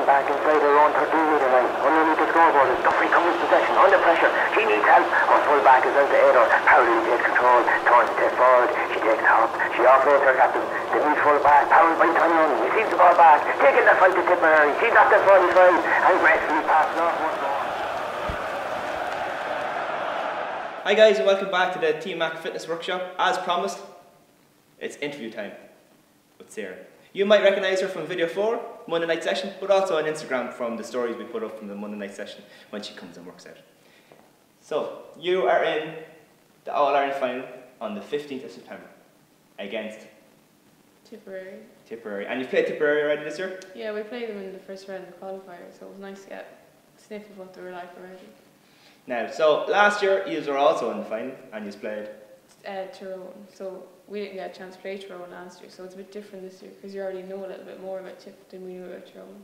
back inside her own 30 metre line, underneath the scoreboard, is Duffy comes possession, under pressure, she needs help, her full back is out to Edo, Powell takes control, turns step forward, she takes top, she offloads her captain, the Meath full back, Powell by Tynone, receives the ball back, taking the fight to Tipperary, she's at the 45, and gracefully passing off once more. Hi guys, and welcome back to the Team Mac Fitness Workshop. As promised, it's interview time with Sarah. You might recognise her from video 4, Monday night session, but also on Instagram from the stories we put up from the Monday night session when she comes and works out. So, you are in the All-Ireland final on the 15th of September against Tipperary. And you've played Tipperary already this year? Yeah, we played them in the first round of the qualifier, so it was nice to get a sniff of what they were like already. Now, so last year you were also in the final and you played? Tyrone. So we didn't get a chance to play Tyrone last year, so it's a bit different this year because you already know a little bit more about Tip than we knew about Tyrone.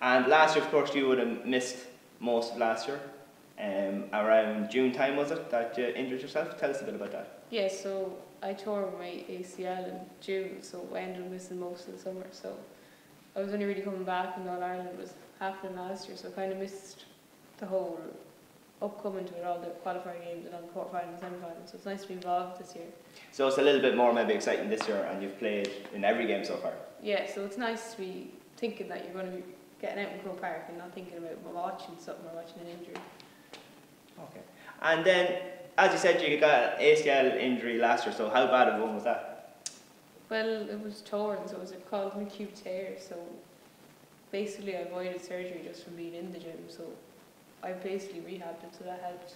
And last year, of course, you would have missed most of last year. Around June time, was it, that you injured yourself? Tell us a bit about that. Yeah, so I tore my ACL in June, so I ended up missing most of the summer. So I was only really coming back when All-Ireland was happening last year, so I kind of missed the whole upcoming to it, all the qualifying games and all the quarterfinals and semi-finals, so it's nice to be involved this year. So it's a little bit more maybe exciting this year, and you've played in every game so far. Yeah, so it's nice to be thinking that you're going to be getting out in Croke Park and not thinking about watching something or watching an injury. Okay. And then, as you said, you got an ACL injury last year, so how bad of a one was that? Well, it was torn, so it was called an acute tear, so basically I avoided surgery just from being in the gym, so I basically rehabbed it, so that helped.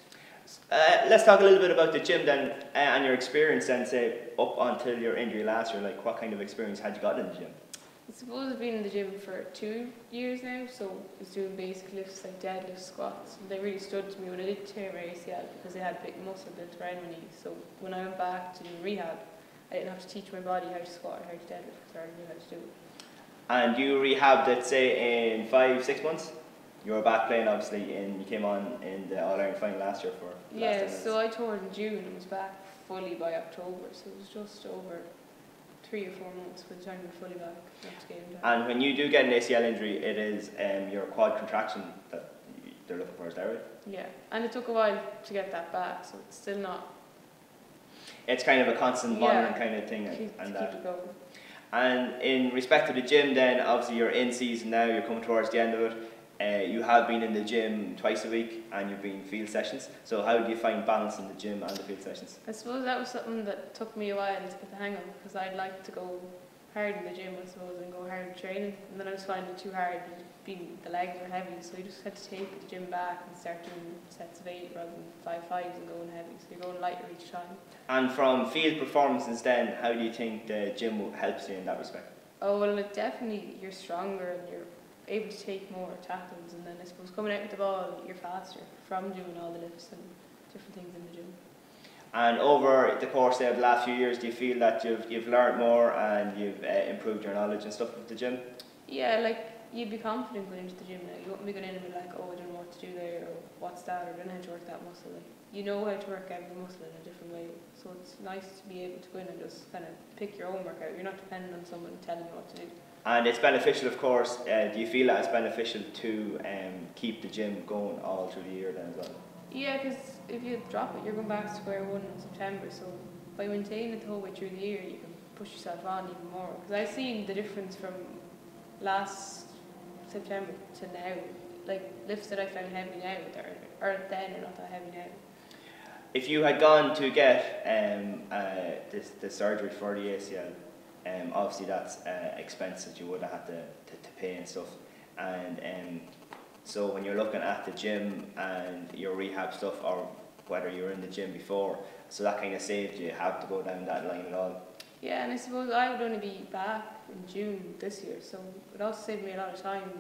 Let's talk a little bit about the gym then, and your experience then, say, up until your injury last year. Like, what kind of experience had you got in the gym? I suppose I've been in the gym for 2 years now, so I was doing basic lifts like deadlifts, squats, and they really stood to me when I did tear my ACL because I had big muscle built around my knee. So when I went back to do rehab, I didn't have to teach my body how to squat or how to deadlift because I already knew how to do it. And you rehabbed it, say, in 5-6 months? You were back playing, obviously, and you came on in the All-Ireland final last year for the last 10 minutes. So I tore in June and was back fully by October, so it was just over 3 or 4 months by the time we were fully back. And when you do get an ACL injury, it is your quad contraction that they're looking for, is that right? Yeah, and it took a while to get that back, so it's still not... It's kind of a constant monitoring kind of thing. Keep it going. And in respect to the gym then, obviously you're in season now, you're coming towards the end of it. You have been in the gym twice a week and you've been field sessions. So how do you find balance in the gym and the field sessions? I suppose that was something that took me a while to get the hang of because I'd like to go hard in the gym, I suppose, and go hard training. And then I was finding it too hard, the legs were heavy, so you just had to take the gym back and start doing sets of 8 rather than 5-5s and going heavy. So you're going lighter each time. And from field performances then, how do you think the gym helps you in that respect? Oh, well, it definitely, you're stronger and you're able to take more tackles, and then I suppose coming out with the ball you're faster from doing all the lifts and different things in the gym. And over the course of the last few years, do you feel that you've learned more and you've improved your knowledge and stuff with the gym? Yeah, like you'd be confident going into the gym now. You won't be going in and be like, oh, I don't know what to do there, or what's that, or I don't know how to work that muscle. Like, you know how to work every muscle in a different way, so it's nice to be able to go in and just kind of pick your own workout. You're not dependent on someone telling you what to do. And it's beneficial, of course. Do you feel that it's beneficial to keep the gym going all through the year then as well? Yeah, because if you drop it, you're going back to square one in September. So by maintaining it the whole way through the year, you can push yourself on even more. Because I've seen the difference from last September to now. Like lifts that I found heavy now are then are not that heavy now. If you had gone to get the surgery for the ACL, obviously that's expense that you would have had to pay and stuff, and so when you're looking at the gym and your rehab stuff, or whether you were in the gym before, so that kind of saved you have to go down that line at all. Yeah, and I suppose I would only be back in June this year, so it also saved me a lot of time.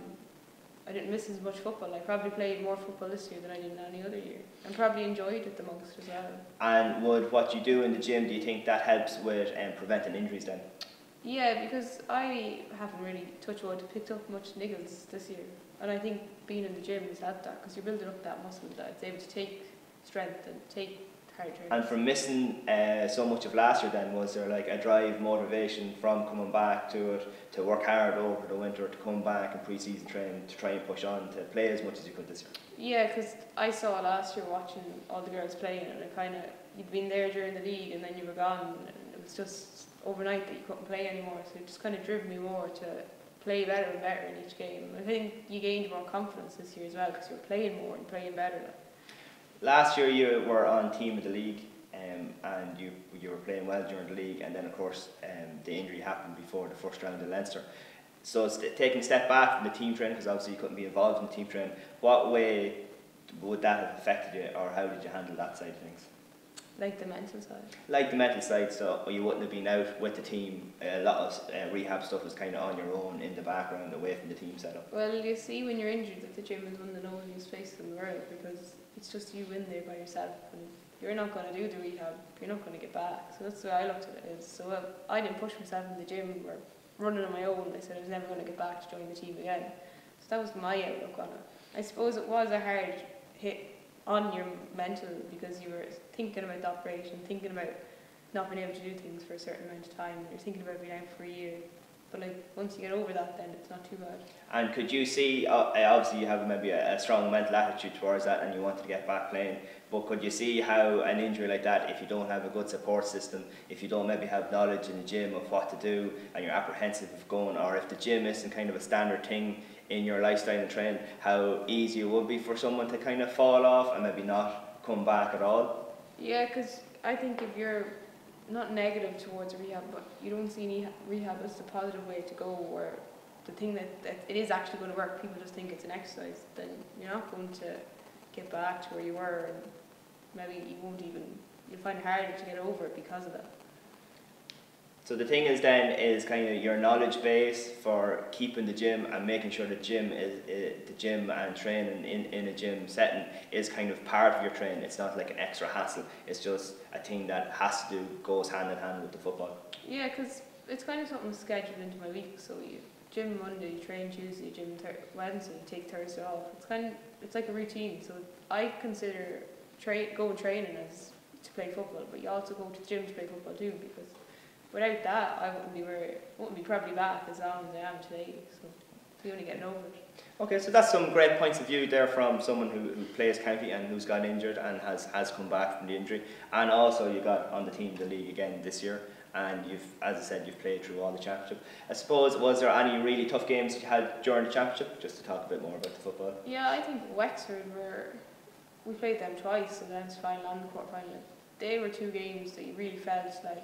I didn't miss as much football. I probably played more football this year than I did any other year, and probably enjoyed it the most as well. And would what you do in the gym, do you think that helps with preventing injuries then? Yeah, because I haven't really, touch wood, picked up much niggles this year, and I think being in the gym has helped that because you're building up that muscle that it's able to take strength and take hard training. And from missing so much of last year then, was there like a drive, motivation from coming back to it, to work hard over the winter, to come back in pre-season training, to try and push on, to play as much as you could this year? Yeah, because I saw last year watching all the girls playing, and it kind of, you'd been there during the league and then you were gone, and it was just overnight that you couldn't play anymore, so it just kind of drove me more to play better and better in each game. I think you gained more confidence this year as well, because you were playing more and playing better. Last year you were on team of the league, and you were playing well during the league, and then of course the injury happened before the first round in Leinster. So it's taking a step back from the team training, because obviously you couldn't be involved in the team training. What way would that have affected you, or how did you handle that side of things? Like the mental side. Like the mental side, so you wouldn't have been out with the team. A lot of rehab stuff was kind of on your own in the background, away from the team setup. Well, you see, when you're injured, that the gym is one of the nosiest places in the world, because it's just you in there by yourself, and you're not going to do the rehab, you're not going to get back. So that's the way I looked at it. So I didn't push myself in the gym or running on my own. I said I was never going to get back to join the team again. So that was my outlook on it. I suppose it was a hard hit on your mental, because you were thinking about the operation, thinking about not being able to do things for a certain amount of time, and you're thinking about being out for a year. But like, once you get over that, then it's not too bad. And could you see, obviously you have maybe a strong mental attitude towards that and you wanted to get back playing, but could you see how an injury like that, if you don't have a good support system, if you don't maybe have knowledge in the gym of what to do, and you're apprehensive of going, or if the gym isn't kind of a standard thing in your lifestyle and training, how easy it would be for someone to kind of fall off and maybe not come back at all? Yeah, because I think if you're not negative towards rehab, but you don't see rehab as the positive way to go, or the thing that it is actually going to work, people just think it's an exercise, then you're not going to get back to where you were, and maybe you'll find it harder to get over it because of that. So the thing is then, is kind of your knowledge base for keeping the gym and making sure the gym and training in a gym setting is kind of part of your training. It's not like an extra hassle. It's just a thing that has to do, goes hand in hand with the football. Yeah, because it's kind of something scheduled into my week. So you gym Monday, you train Tuesday, gym Wednesday, you take Thursday off. It's like a routine. So I consider going training as to play football, but you also go to the gym to play football too, because without that, I wouldn't be probably back as long as I am today. So we're only getting over it. Okay, so that's some great points of view there from someone who plays county and who's got injured and has come back from the injury. And also you got on the team of the league again this year, and as I said, you've played through all the championship. I suppose, was there any really tough games you had during the championship, just to talk a bit more about the football? Yeah, I think Wexford we played them twice, the Leinster final and the quarter final. They were two games that you really felt like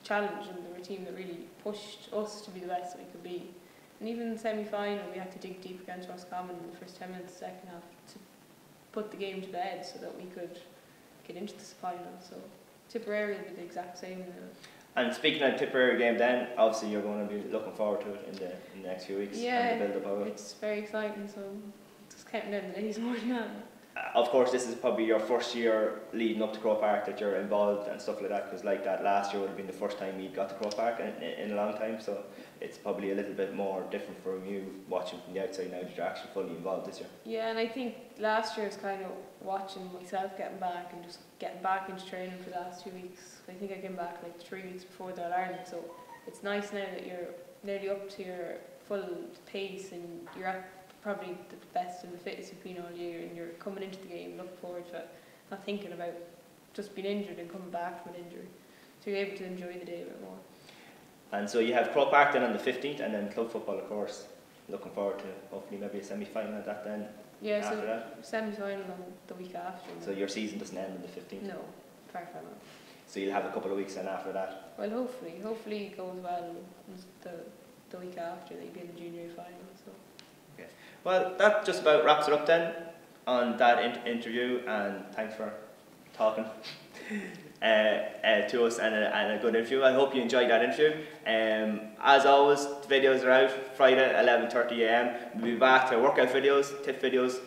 challenge, and they were a team that really pushed us to be the best that we could be. And even in the semi-final, we had to dig deep against Roscommon in the first 10 minutes of the second half to put the game to bed so that we could get into the final. So Tipperary will be the exact same now. And speaking of the Tipperary game then, obviously you're going to be looking forward to it in the next few weeks. Yeah, and the build-up of it. It's very exciting, so just counting down the days more than that. Of course, this is probably your first year leading up to Croke Park that you're involved and stuff like that, because like that last year would have been the first time you'd got to Croke Park in a long time, so it's probably a little bit more different from you watching from the outside now that you're actually fully involved this year. Yeah, and I think last year was kind of watching myself getting back and just getting back into training for the last 2 weeks. I think I came back like 3 weeks before the All-Ireland, so it's nice now that you're nearly up to your full pace and you're at probably the best and the fittest you've been all year, and you're coming into the game looking forward to it, not thinking about just being injured and coming back from an injury. So you're able to enjoy the day a bit more. And so you have Croke Park then on the 15th, and then club football, of course. Looking forward to hopefully maybe a semi-final at that then. Yeah, after so that. semi-final on the week after. So your season doesn't end on the 15th? No, far from it. So you'll have a couple of weeks then after that? Well, hopefully it goes well the week after, they'll be in the junior final. So. Okay. Well, that just about wraps it up then on that interview, and thanks for talking to us and a good interview. I hope you enjoyed that interview. As always, the videos are out Friday 11:30 AM. We'll be back to workout videos, tip videos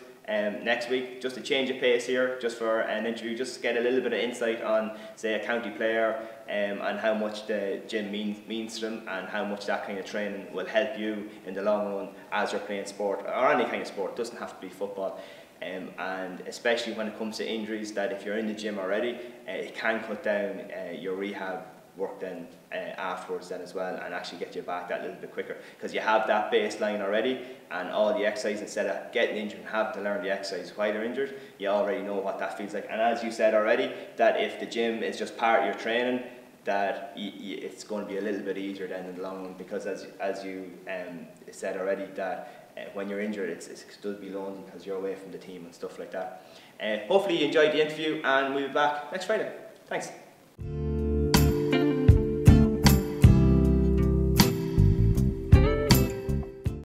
next week, just a change of pace here, just for an interview, just to get a little bit of insight on, say, a county player and how much the gym means to them, and how much that kind of training will help you in the long run as you're playing sport, or any kind of sport. It doesn't have to be football. And especially when it comes to injuries, that if you're in the gym already, it can cut down your rehab work then afterwards then as well, and actually get you back that little bit quicker, because you have that baseline already, and all the exercise, instead of getting injured and having to learn the exercise while you're injured, you already know what that feels like. And as you said already, that if the gym is just part of your training, that it's going to be a little bit easier then in the long run, because as you said already, that when you're injured, it does be lonely because you're away from the team and stuff like that. Hopefully you enjoyed the interview, and we'll be back next Friday. Thanks.